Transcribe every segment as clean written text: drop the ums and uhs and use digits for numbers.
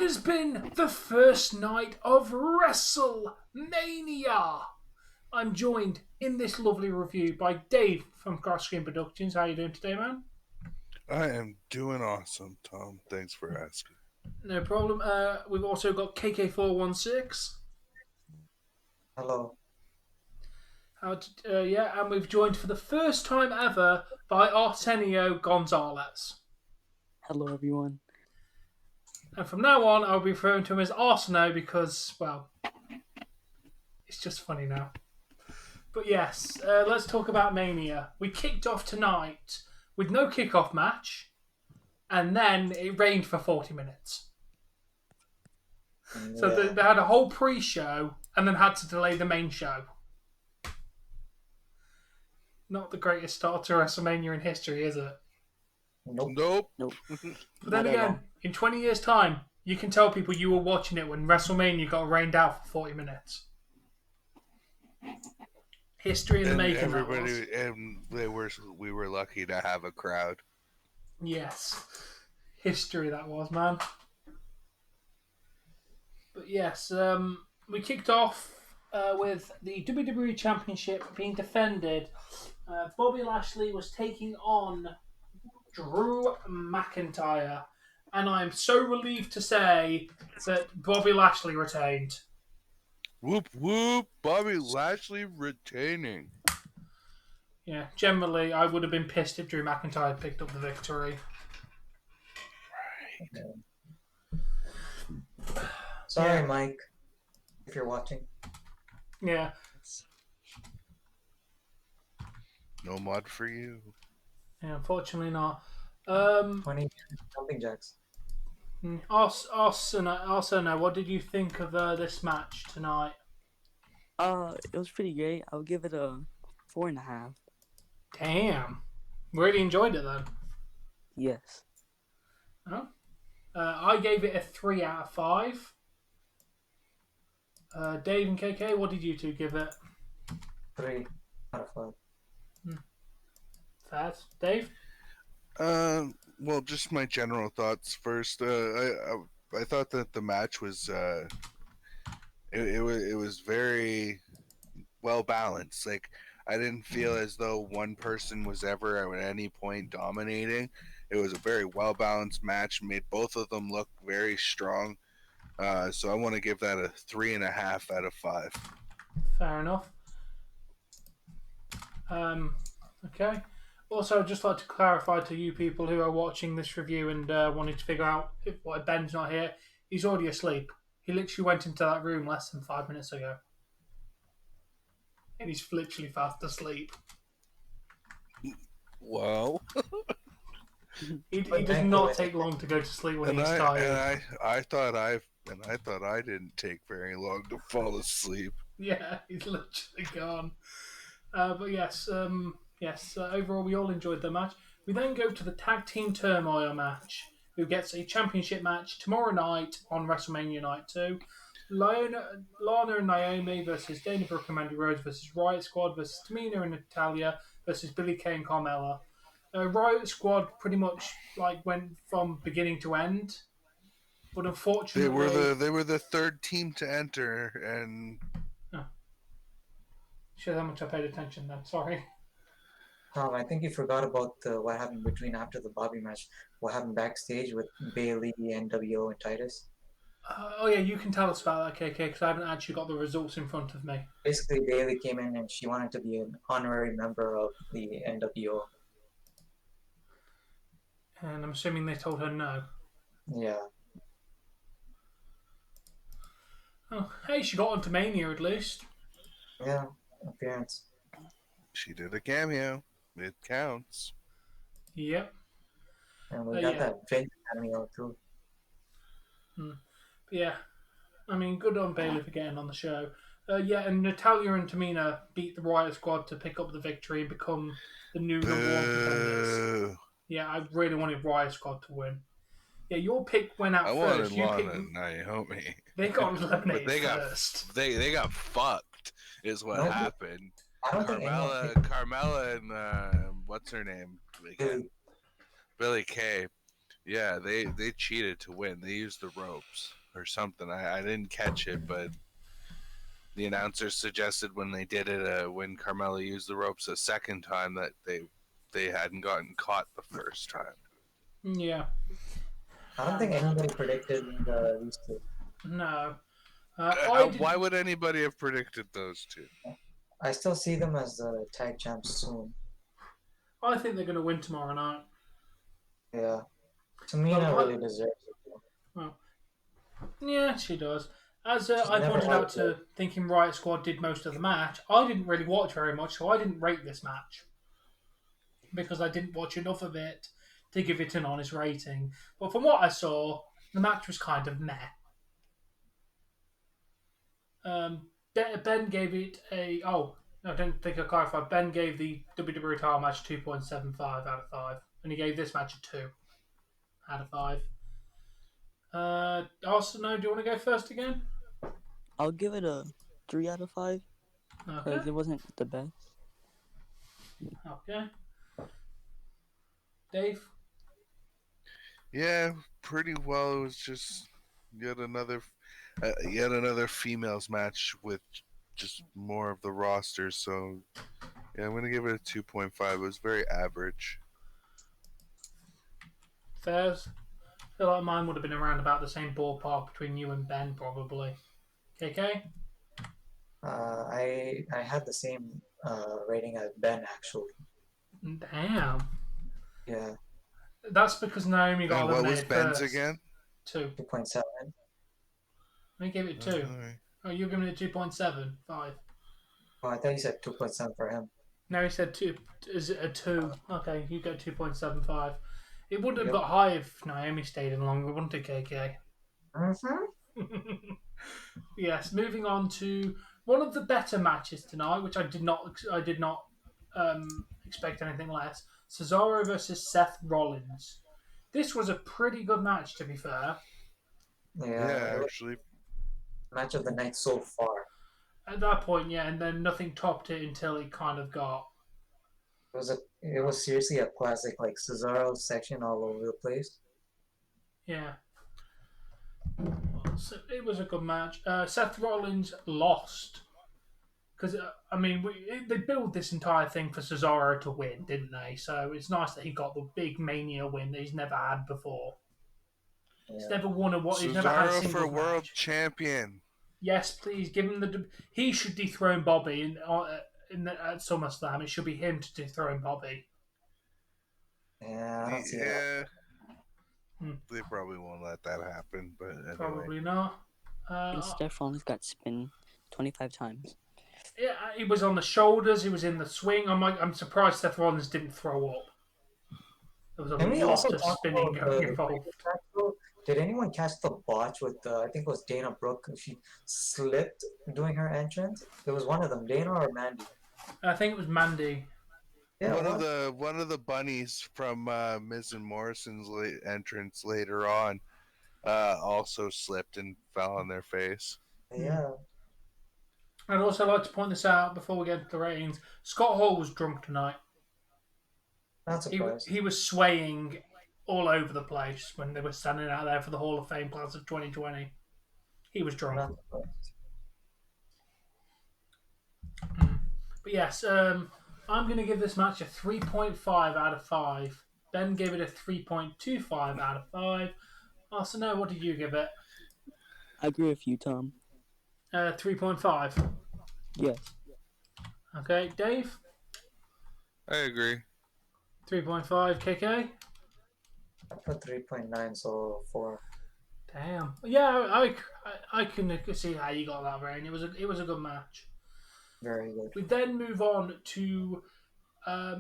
has been the first night of WrestleMania. I'm joined in this lovely review by Dave from Cross Screen Productions. How are you doing today, man? I am doing awesome, Tom. Thanks for asking. No problem. We've also got KK416. Hello. And we've joined for the first time ever by Arsenio Gonzalez. Hello, everyone. And from now on, I'll be referring to him as Arsenio because, well, it's just funny now. But yes, let's talk about Mania. We kicked off tonight with no kickoff match, and then it rained for 40 minutes. So they had a whole pre-show, and then had to delay the main show. Not the greatest start to WrestleMania in history, is it? Nope. But then again, in 20 years' time, you can tell people you were watching it when WrestleMania got rained out for 40 minutes. History in the making. Everybody, and we were lucky to have a crowd. Yes, history that was, man. But yes, we kicked off with the WWE Championship being defended. Bobby Lashley was taking on Drew McIntyre, and I'm so relieved to say that Bobby Lashley retained. Whoop whoop! Bobby Lashley retaining. Yeah, generally, I would have been pissed if Drew McIntyre picked up the victory. Right. Sorry, Mike, if you're watching. Yeah. No mod for you. Yeah, unfortunately not. 20 jumping jacks. Arsenal, what did you think of this match tonight? It was pretty great. I'll give it a 4.5. Damn. Really enjoyed it then? Yes. Oh. I gave it a 3 out of 5. Dave and KK, what did you two give it? 3 out of 5. Fair. Dave? Well, just my general thoughts first. I thought that the match was it was very well balanced. Like, I didn't feel as though one person was ever at any point dominating. It was a very well balanced match. Made both of them look very strong. So I want to give that a 3.5 out of 5. Fair enough. Okay. Also, I'd just like to clarify to you people who are watching this review and wanting to figure out why Ben's not here. He's already asleep. He literally went into that room less than 5 minutes ago. And he's literally fast asleep. Wow. He does not take long to go to sleep when he's tired. I thought I didn't take very long to fall asleep. Yeah, he's literally gone. But yes, overall we all enjoyed the match. We then go to the Tag Team Turmoil match, who gets a championship match tomorrow night on WrestleMania Night 2. Lana and Naomi versus Dana Brooke and Mandy Rose versus Riot Squad versus Tamina and Natalya versus Billie Kay and Carmella. Riot Squad pretty much went from beginning to end, but unfortunately they were the third team to enter, and shows how much I paid attention then. Sorry. I think you forgot about what happened after the Bobby match. What happened backstage with Bayley, NWO, and Titus. Oh yeah, you can tell us about that, KK, because I haven't actually got the results in front of me. Basically, Bayley came in and she wanted to be an honorary member of the NWO. And I'm assuming they told her no. Yeah. Oh, hey, she got onto Mania at least. Yeah, appearance. She did a cameo. It counts. Yep. And we got that Vince cameo too. Yeah. I mean, good on Bayley for getting on the show. And Natalya and Tamina beat the Riot Squad to pick up the victory and become the new number 1 contenders. Yeah, I really wanted Riot Squad to win. Yeah, your pick went out first. I wanted Lana and Naomi. They got eliminated but first. They got fucked, is what happened. I don't Carmella and what's her name again? Billie Kay. Yeah, they cheated to win. They used the ropes or something. I didn't catch it, but the announcer suggested when they did it, when Carmella used the ropes a second time, that they hadn't gotten caught the first time. Yeah. I don't think anybody predicted these two. No. I Why would anybody have predicted those two? I still see them as the tag champs soon. think they're going to win tomorrow night. Yeah. Tamina really deserves it. Well, yeah, she does. As She's I never pointed had out to thinking Riot Squad did most of the match, I didn't really watch very much, so I didn't rate this match because I didn't watch enough of it to give it an honest rating. But from what I saw, the match was kind of meh. Ben gave it a... Oh, I don't think I clarified. Ben gave the WWE title match 2.75 out of 5. And he gave this match a 2 out of 5. Arsenal, do you want to go first again? I'll give it a 3 out of 5 because Okay. it wasn't the best. Okay. Dave? Yeah, pretty well. It was just yet another females match with just more of the roster. So yeah, I'm gonna give it a 2.5. It was very average. Fairs? I feel like mine would have been around about the same ballpark between you and Ben, probably. KK? I had the same rating as Ben actually. Damn. Yeah, That's because Naomi got And what was eliminated Ben's first. again? 2. 2.7. I gave it 2. Alright. Oh, you're giving it 2.75. Oh, I thought you said 2.7 for him. No, he said 2. Is it a 2? Okay, you go 2.75. It would have Yep. got high if Naomi stayed in longer, wouldn't it, KK? Mm-hmm. Yes, moving on to one of the better matches tonight, which I did not expect anything less. Cesaro versus Seth Rollins. This was a pretty good match, to be fair. Yeah, it was Actually, match of the night so far. At that point, yeah, and then nothing topped it until it kind of got. It was seriously a classic, like Cesaro section all over the place. Yeah. So it was a good match. Seth Rollins lost. Because, they built this entire thing for Cesaro to win, didn't they? So it's nice that he got the big Mania win that he's never had before. He's Yeah. never won he's never had a Cesaro single for world match. champion. Yes, please give him he should dethrone Bobby at SummerSlam. It should be him to dethrone Bobby. Yeah, I don't see that. They probably won't let that happen, but anyway. Probably not. And Seth Rollins got spin 25 times. Yeah, he was on the shoulders. He was in the swing. I'm surprised Seth Rollins didn't throw up. There was a Can we lot also of talk spinning about going the involved. previous match, though? Did anyone catch the botch with I think it was Dana Brooke? She slipped doing her entrance. It was one of them, Dana or Mandy. I think it was Mandy. Yeah, one of the bunnies from Miz and Morrison's entrance later on also slipped and fell on their face. yeah. I'd also like to point this out before we get into the ratings. Scott Hall was drunk tonight. Not surprised. He was swaying all over the place when they were standing out there for the Hall of Fame class of 2020. He was drunk. Not surprised. But yes, I'm going to give this match a 3.5 out of 5. Ben gave it a 3.25 out of 5. Arsenal, what did you give it? I agree with you, Tom. 3.5. Yes. Okay, Dave? I agree. 3.5. KK? I put 3.9, so 4. Damn. Yeah, I can see how you got that rating. It was a good match. Very good. We then move on to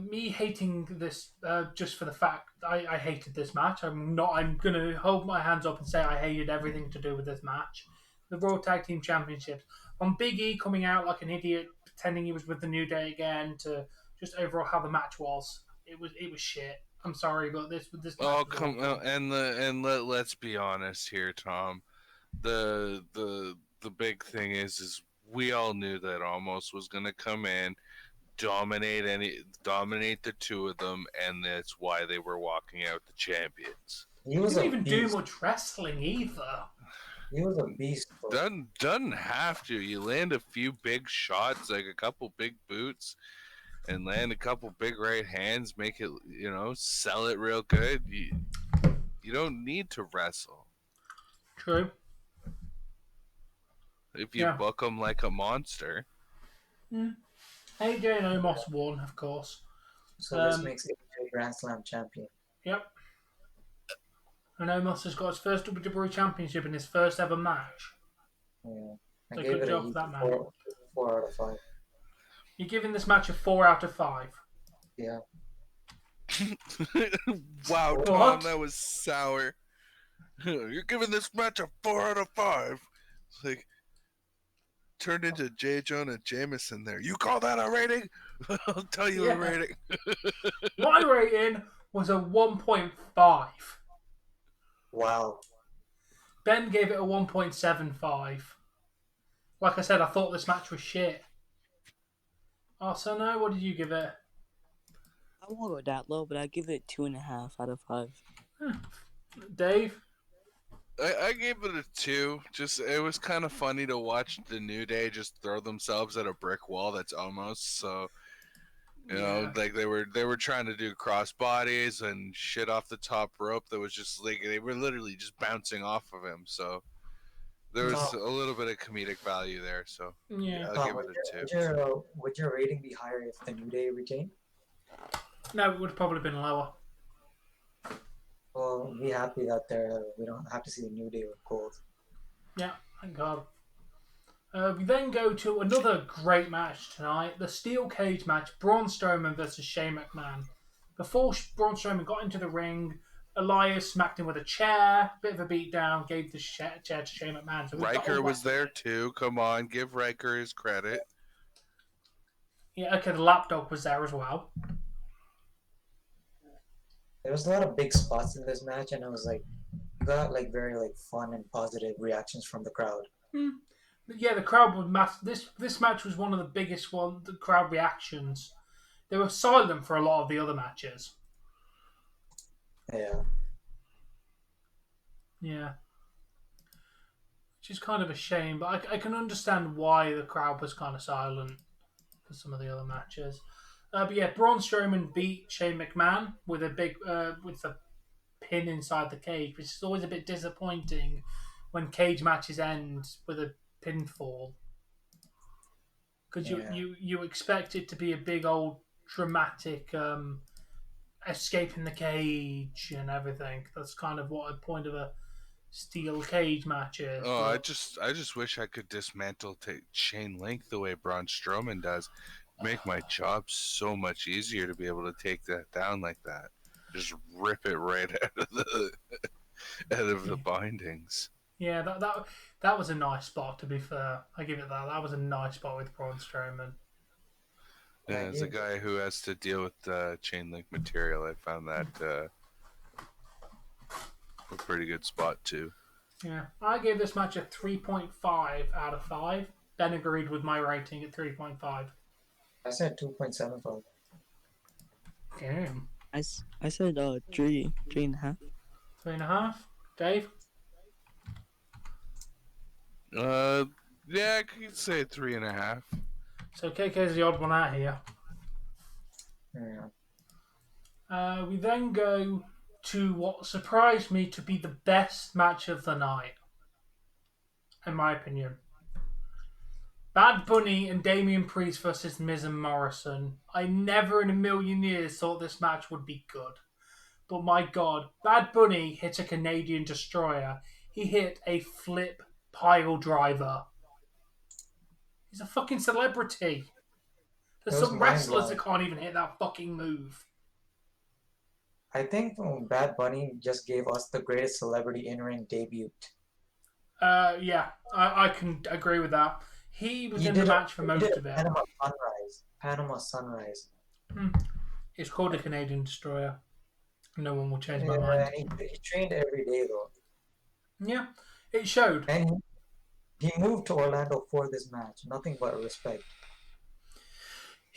me hating this just for the fact I hated this match. I'm going to hold my hands up and say I hated everything to do with this match. The Raw Tag Team Championships. On Big E coming out like an idiot, pretending he was with the New Day again, to just overall how the match was. It was shit. I'm sorry, but this. Oh come on, and let's be honest here, Tom. The big thing is we all knew that Almost was gonna come in, dominate the two of them, and that's why they were walking out the champions. He was didn't a even do beast. much wrestling either. He was a beast, bro. Doesn't have to. You land a few big shots, like a couple big boots, and land a couple big right hands. Make it, sell it real good. You don't need to wrestle True. if you Yeah. book them like a monster. AJ and Omos won, of course. So this makes AJ Grand Slam champion. Yep. And Omos has got his first WWE Championship in his first ever match. Yeah. I So gave good it job a for that man. 4 out of 5. You're giving this match a 4 out of 5. Yeah. Wow, What? Tom, that was sour. You're giving this match a 4 out of 5. It's like turned into J. Jonah Jameson there. You call that a rating? I'll tell you a rating. My rating was a 1.5. Wow. Ben gave it a 1.75. Like I said, I thought this match was shit. Arsenal, what did you give it? I won't go that low, but I give it 2.5 out of 5. Dave? I gave it a 2. Just it was kind of funny to watch the New Day just throw themselves at a brick wall that's almost so. Like they were trying to do cross bodies and shit off the top rope. That was just like they were literally just bouncing off of him. So there was a little bit of comedic value there. So Yeah. I'll give it a 2. Would your rating be higher if the New Day retained? No, it would have probably been lower. Well, be happy that we don't have to see the New Day with gold. Yeah, thank God. We then go to another great match tonight, the steel cage match, Braun Strowman versus Shane McMahon. Before Braun Strowman got into the ring, Elias smacked him with a chair, bit of a beatdown, gave the chair to Shane McMahon. So Riker was there too. Come on, give Riker his credit. Yeah, okay, the lapdog was there as well. There was a lot of big spots in this match, and it was like got like very like fun and positive reactions from the crowd. Yeah, the crowd was massive. This match was one of the biggest the crowd reactions. They were silent for a lot of the other matches. Yeah. Yeah. Which is kind of a shame, but I can understand why the crowd was kind of silent for some of the other matches. But yeah, Braun Strowman beat Shane McMahon with a big with a pin inside the cage, which is always a bit disappointing when cage matches end with a pinfall. Because you expect it to be a big old dramatic escaping the cage and everything. That's kind of what a point of a steel cage match is. Oh, I just wish I could dismantle chain link the way Braun Strowman does. Make my job so much easier to be able to take that down like that. Just rip it right out of the bindings. Yeah, that was a nice spot. To be fair, I give it that. That was a nice spot with Braun Strowman. Yeah, as a guy who has to deal with chain link material, I found that a pretty good spot too. Yeah, I gave this match a 3.5 out of 5. Ben agreed with my rating at 3.5. I said 2.75. Damn. I said 3.5. 3.5. Dave? Yeah, I could say 3.5. So KK's the odd one out here. Yeah. We then go to what surprised me to be the best match of the night, in my opinion. Bad Bunny and Damian Priest versus Miz and Morrison. I never in a million years thought this match would be good. But my God, Bad Bunny hit a Canadian destroyer. He hit a flip pile driver. He's a fucking celebrity. There's some wrestlers that can't even hit that fucking move. I think Bad Bunny just gave us the greatest celebrity in-ring debut. Yeah, I can agree with that. He was in the match for most of it. Panama Sunrise. It's called a Canadian Destroyer. No one will change my mind. He trained every day though. Yeah, it showed. And he moved to Orlando for this match. Nothing but respect.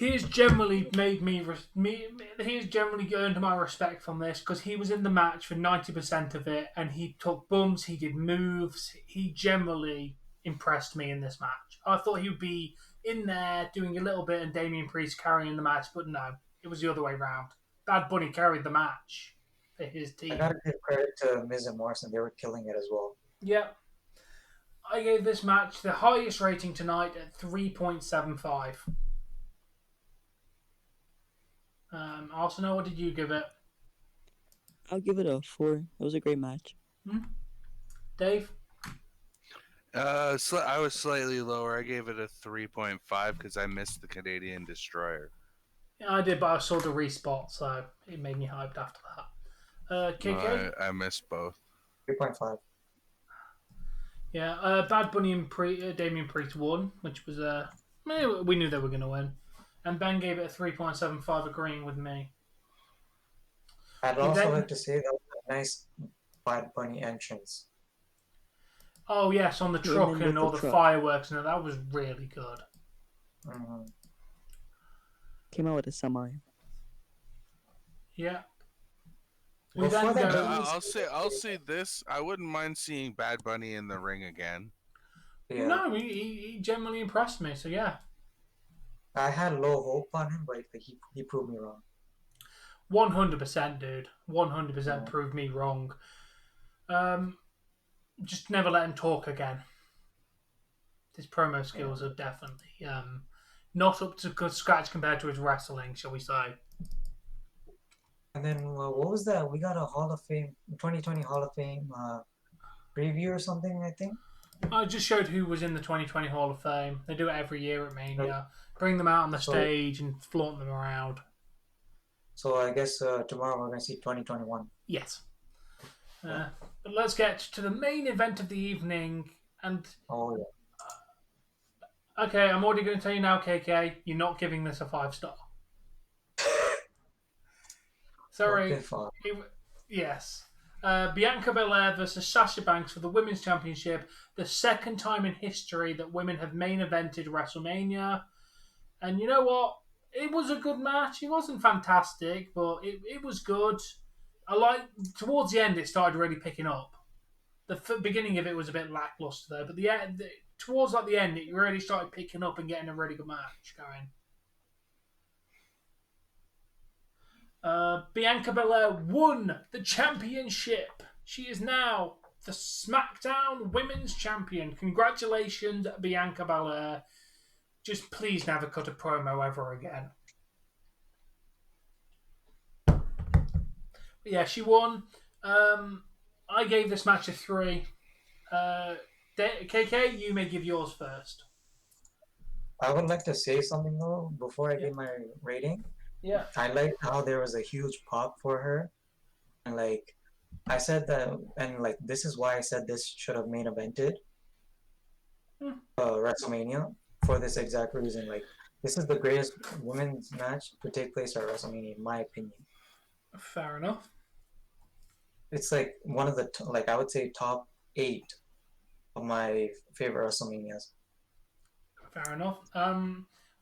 he has generally made he has generally earned my respect from this because he was in the match for 90% of it and he took bumps, he did moves. He generally impressed me in this match. I thought he would be in there doing a little bit and Damian Priest carrying the match, but no, it was the other way round. Bad Bunny carried the match for his I team. gotta give credit to Miz and Morrison. They were killing it as well. Yeah. I gave this match the highest rating tonight at 3.75. Arsenal, what did you give it? I'll give it a 4. It was a great match. Dave? I was slightly lower. I gave it a 3.5 because I missed the Canadian Destroyer. Yeah, I did, but I saw the respot, so it made me hyped after that. KK? I missed both. 3.5. Yeah, Bad Bunny and Damian Priest won, which was we knew they were going to win. And Ben gave it a 3.75, agreeing with me. I'd also like to say that was a nice Bad Bunny entrance. Oh yes, on the truck and all the fireworks, and that was really good. Mm-hmm. Came out with a semi. Yeah. I'll say this. I wouldn't mind seeing Bad Bunny in the ring again. Yeah. No, he generally impressed me. So yeah. I had low hope on him, but he proved me wrong. 100%, dude. 100% proved me wrong. Just never let him talk again. His promo skills are definitely not up to good scratch compared to his wrestling, shall we say. And then what was that? We got a Hall of Fame 2020 Hall of Fame preview or something, I think. I just showed who was in the 2020 Hall of Fame. They do it every year at Mania. Bring them out on the stage and flaunt them around. So I guess tomorrow we're going to see 2021. Yes. But let's get to the main event of the evening. And okay, I'm already going to tell you now, KK, you're not giving this a 5-star. Sorry. Yes. Bianca Belair versus Sasha Banks for the Women's Championship. The second time in history that women have main evented WrestleMania. And you know what? It was a good match. It wasn't fantastic, but it was good. Towards the end, it started really picking up. The beginning of it was a bit lackluster though, but towards the end, it really started picking up and getting a really good match going. Bianca Belair won the championship. She is now the SmackDown Women's Champion. Congratulations, Bianca Belair. Just please never cut a promo ever again. But yeah, she won. I gave this match a 3. KK, you may give yours first. I would like to say something though before I give my rating. Yeah. I like how there was a huge pop for her. And I said that, and this is why I said this should have main evented WrestleMania for this exact reason. This is the greatest women's match to take place at WrestleMania, in my opinion. Fair enough. It's one of the I would say top 8 of my favorite WrestleManias. Fair enough.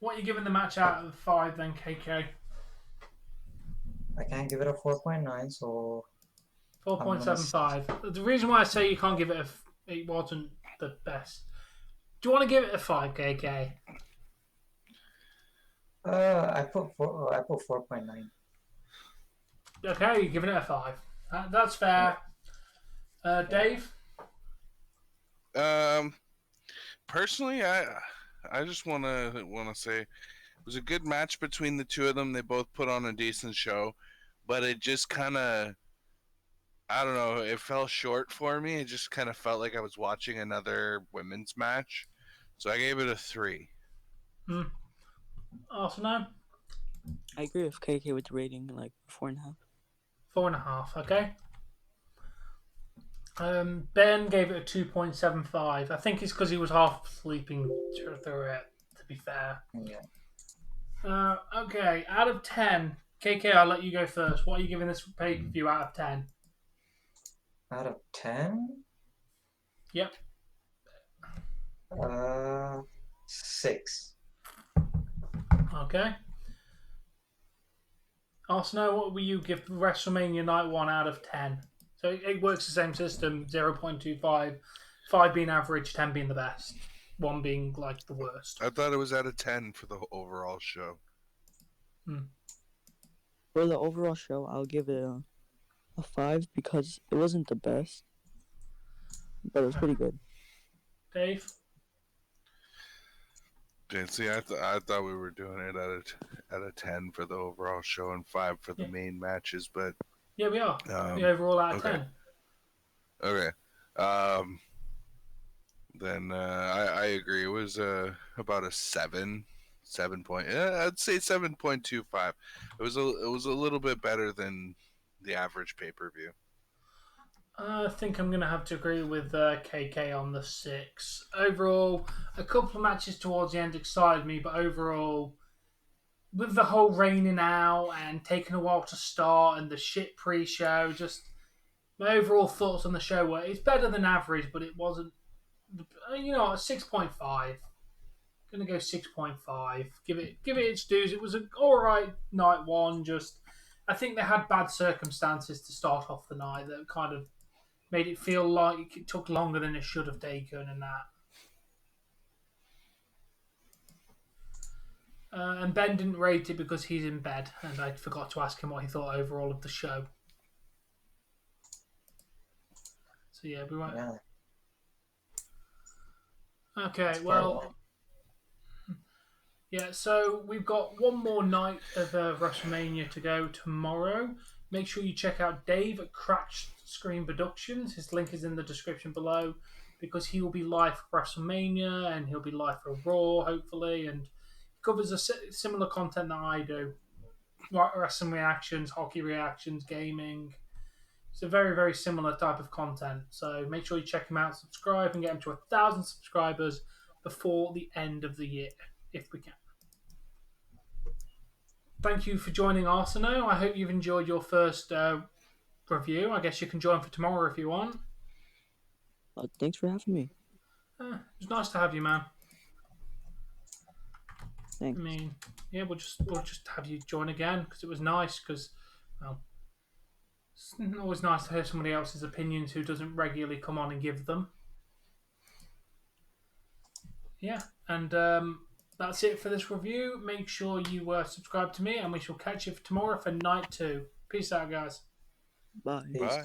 What are you giving the match out of 5 then, KK? I can't give it a 4.9, so 4.75. The reason why I say you can't give it it wasn't the best. Do you want to give it a 5, KK? I put 4.9. Okay, you're giving it a 5. That's fair. Dave? Personally, I just want to say it was a good match between the two of them. They both put on a decent show, but it just kind of, I don't know, it fell short for me. It just kind of felt like I was watching another women's match. So I gave it a 3. Arsenal? I agree with KK with the rating, 4.5. 4.5, okay. Ben gave it a 2.75. I think it's because he was half sleeping through it, to be fair. Yeah. Okay, out of 10, KK, I'll let you go first. What are you giving this pay-per-view out of 10? Out of 10? Yep. 6. Okay. Arsenal, what will you give WrestleMania Night 1 out of 10? So it works the same system, 0.25, 5 being average, 10 being the best, 1 being like the worst. I thought it was out of 10 for the overall show. For the overall show, I'll give it a 5 because it wasn't the best, but it was pretty good. Dave? See, I thought we were doing it out of 10 for the overall show and 5 for the main matches, but Yeah, we are. The overall out of 10. Okay. Then I agree. It was about a 7 point. I'd say 7.25. It was a little bit better than the average pay-per-view. I think I'm going to have to agree with KK on the 6. Overall, a couple of matches towards the end excited me, but overall, with the whole raining out and taking a while to start and the shit pre-show, just my overall thoughts on the show were it's better than average, but it wasn't. 6.5. Gonna go 6.5. Give it its dues. It was an alright night 1. Just I think they had bad circumstances to start off the night that kind of made it feel like it took longer than it should have taken, and that. And Ben didn't rate it because he's in bed, and I forgot to ask him what he thought overall of the show. So yeah, we won't. Yeah. Okay, well, yeah. So we've got one more night of WrestleMania to go tomorrow. Make sure you check out Dave at Cracked Screen Productions. His link is in the description below because he will be live for WrestleMania and he'll be live for Raw, hopefully, and he covers a similar content that I do. Wrestling reactions, hockey reactions, gaming. It's a very, very similar type of content. So make sure you check him out, subscribe, and get him to 1,000 subscribers before the end of the year, if we can. Thank you for joining Arsenal. I hope you've enjoyed your first review. I guess you can join for tomorrow if you want. Thanks for having me. It was nice to have you, man. Thanks. I mean, yeah, we'll just have you join again because it was nice. Because, well, it's always nice to hear somebody else's opinions who doesn't regularly come on and give them. Yeah, and that's it for this review. Make sure you subscribe to me, and we shall catch you tomorrow for night 2. Peace out, guys. Bye. Bye.